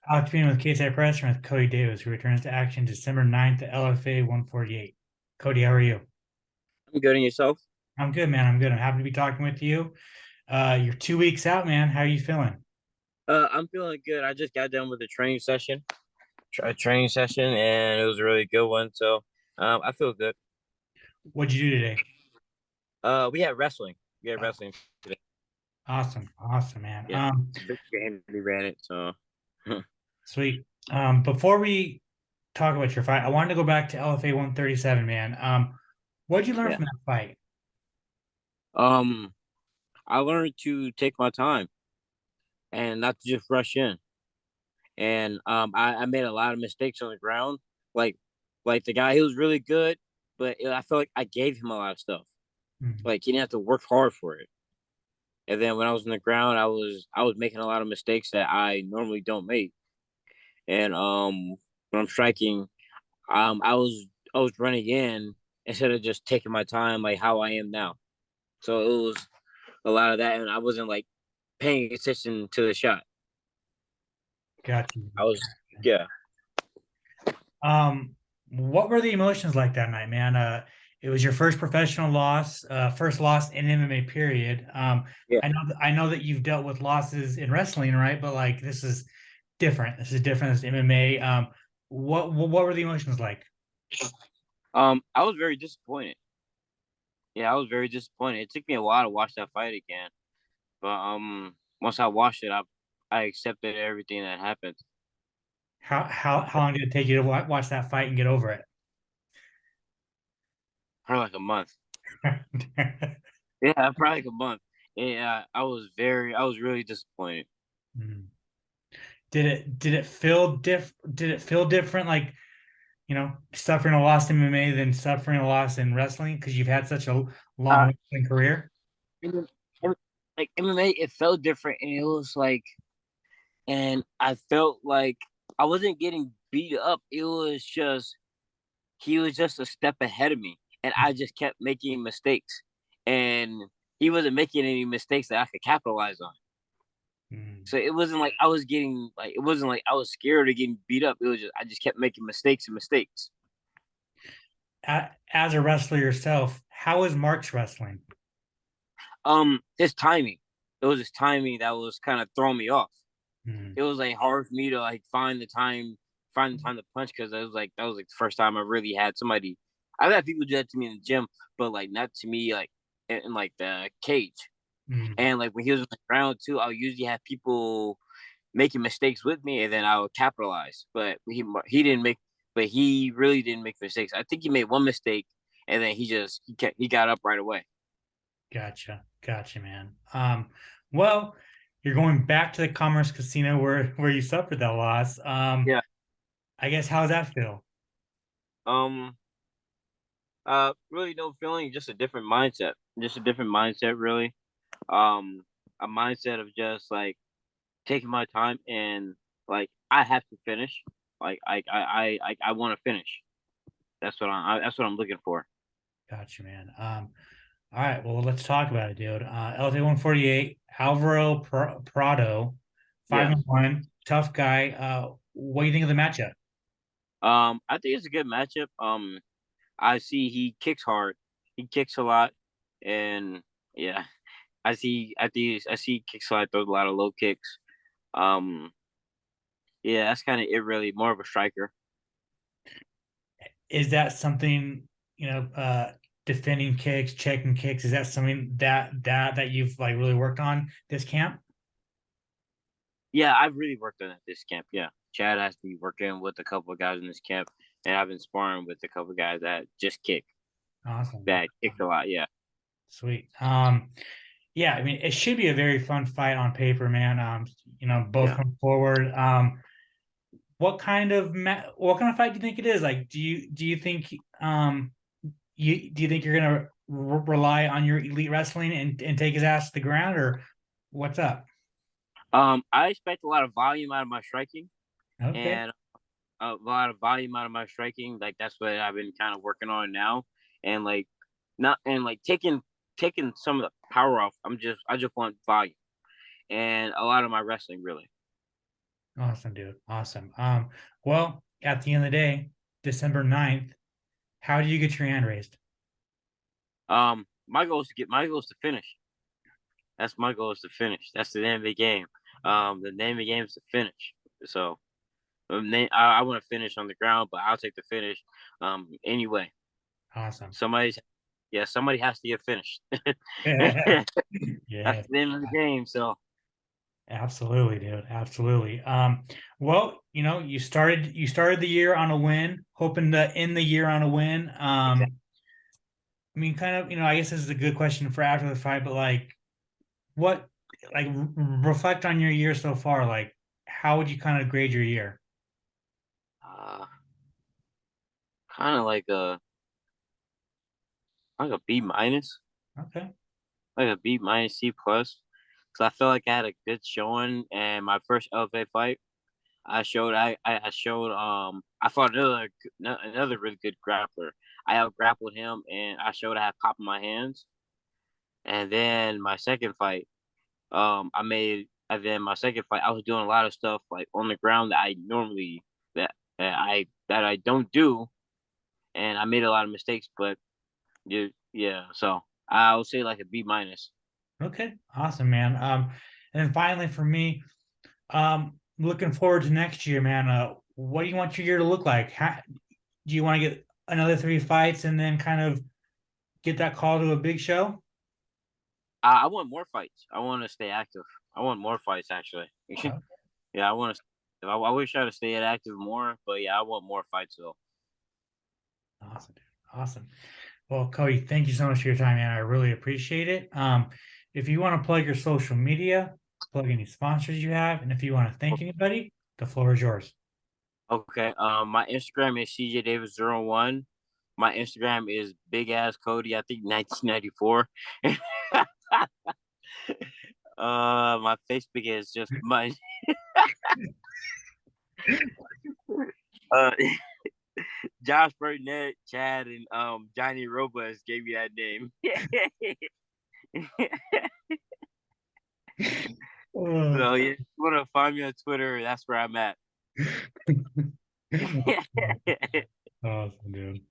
Octagon with Case Press and with Cody Davis, who returns to action December 9th at LFA 148. Cody, how are you? I'm good and yourself. I'm good, man. I'm good. I'm happy to be talking with you. You're 2 weeks out, man. How are you feeling? I'm feeling good. I just got done with a training session, and it was a really good one. So, I feel good. What'd you do today? We had wrestling. We had Oh, wrestling today. awesome. Awesome, man. Yeah, Victor Henry ran it. So, Sweet. Before we talk about your fight, I wanted to go back to LFA 137, man. What'd you learn yeah. from that fight? Um, I learned to take my time and not to just rush in. And I made a lot of mistakes on the ground. Like, like the guy, he was really good, but I felt like I gave him a lot of stuff. Mhm. Like he didn't have to work hard for it. And then when I was on the ground, I was making a lot of mistakes that I normally don't make. And when I'm striking, I was running in instead of just taking my time like how I am now. So it was a lot of that, and I wasn't like paying attention to the shot. Got you. I was yeah. What were the emotions like that night, man? It was your first professional loss, first loss in MMA period. Yeah. I know that you've dealt with losses in wrestling, right? But like this is different. This is different. This MMA. What were the emotions like? I was very disappointed. Yeah, I was very disappointed. It took me a while to watch that fight again, but once I watched it, I accepted everything that happened. How long did it take you to watch that fight and get over it? Probably like a month. Yeah, probably like a month. Yeah, I was really disappointed. Hmm. Did it feel different, like, suffering a loss in MMA than suffering a loss in wrestling because you've had such a long Uh, wrestling career? M- like MMA, it felt different, and it was like, and I felt like I wasn't getting beat up. It was just he was just a step ahead of me, and I just kept making mistakes, and he wasn't making any mistakes that I could capitalize on. Hmm. So it wasn't like I was getting like it wasn't like I was scared of getting beat up. It was just I just kept making mistakes and mistakes. As a wrestler yourself, how is Mark's wrestling? His timing, it was his timing that was kind of throwing me off. Hmm. It was like hard for me to like find the time to punch because that was like the first time I really had somebody. I've had people do that to me in the gym, but like not to me like in like the cage. Hmm. And like when he was on the ground too, I would usually have people making mistakes with me, and then I would capitalize. But he didn't make, but he really didn't make mistakes. I think he made one mistake, and then he got up right away. Gotcha, man. Well, you're going back to the Commerce Casino where you suffered that loss. Yeah. I guess how does that feel? Um. Really no feeling, just a different mindset. Just a different mindset, really. A mindset of just like taking my time and like I have to finish. Like I want to finish. That's what I'm looking for. Gotcha, man. All right, well, let's talk about it, dude. LJ 148, Alvaro Prado, five Yeah. and one, tough guy. What do you think of the matchup? I think it's a good matchup. I see he kicks hard. He kicks a lot, and yeah, I see he kicks a lot. Throws a lot of low kicks. Um, yeah, that's kind of it. Really, more of a striker. Is that something, defending kicks, checking kicks? Is that something that you've like really worked on this camp? Yeah, I've really worked on it this camp. Yeah, Chad has me working with a couple of guys in this camp, and I've been sparring with a couple of guys that just Awesome, man. that kick a lot. Yeah, Sweet. Yeah, I mean, it should be a very fun fight on paper, man. Both yeah. come forward. What kind of fight do you think it is? Like, do you think you're gonna rely on your elite wrestling and take his ass to the ground, or what's up? I expect a lot of volume out of my striking, Okay. and a lot of volume out of my striking. Like that's what I've been kind of working on now, and like not and like taking some of the power off. I just want volume and a lot of my wrestling really. Awesome, dude. Awesome. Well, at the end of the day, December 9th, how do you get your hand raised? My goal is to finish. That's my goal is to finish. That's the name of the game. The name of the game is to finish. So I want to finish on the ground, but I'll take the finish. Anyway, Awesome. somebody's yeah, somebody has to get finished. That's Yeah, the name of the game. So absolutely, dude. Absolutely. Well, you started the year on a win, hoping to end the year on a win. exactly. I mean, kind of, I guess this is a good question for after the fight, but like what like reflect on your year so far. Like, how would you kind of grade your year? Uh, kind of like a B minus, Okay. like a B minus C plus. Cause I feel like I had a good showing, and my first LFA fight, I showed I fought another really good grappler. I out grappled him, and I showed I had pop in my hands. And then my second fight, and then my second fight, I was doing a lot of stuff like on the ground that I normally that I don't do, and I made a lot of mistakes. But yeah, so I would say like a B minus. Okay. Awesome, man. And then finally for me, looking forward to next year, man. What do you want your year to look like? Do you want to get another three fights and then kind of get that call to a big show? I want more fights. I want to stay active. I want more fights actually. Oh, Yeah, I want to. I wish I would stay active more, but yeah, I want more fights though. awesome, dude. Awesome. Well, Cody, thank you so much for your time, man. I really appreciate it. If you want to plug your social media, plug any sponsors you have, and if you want to thank anybody, the floor is yours. Okay. My Instagram is CJDavis01. My Instagram is Big Ass Cody. I think 1994. My Facebook is just my uh Josh Burnett, Chad, and Johnny Robles gave me that name. Oh. So yeah, if you wanna find me on Twitter, that's where I'm at. Awesome, dude.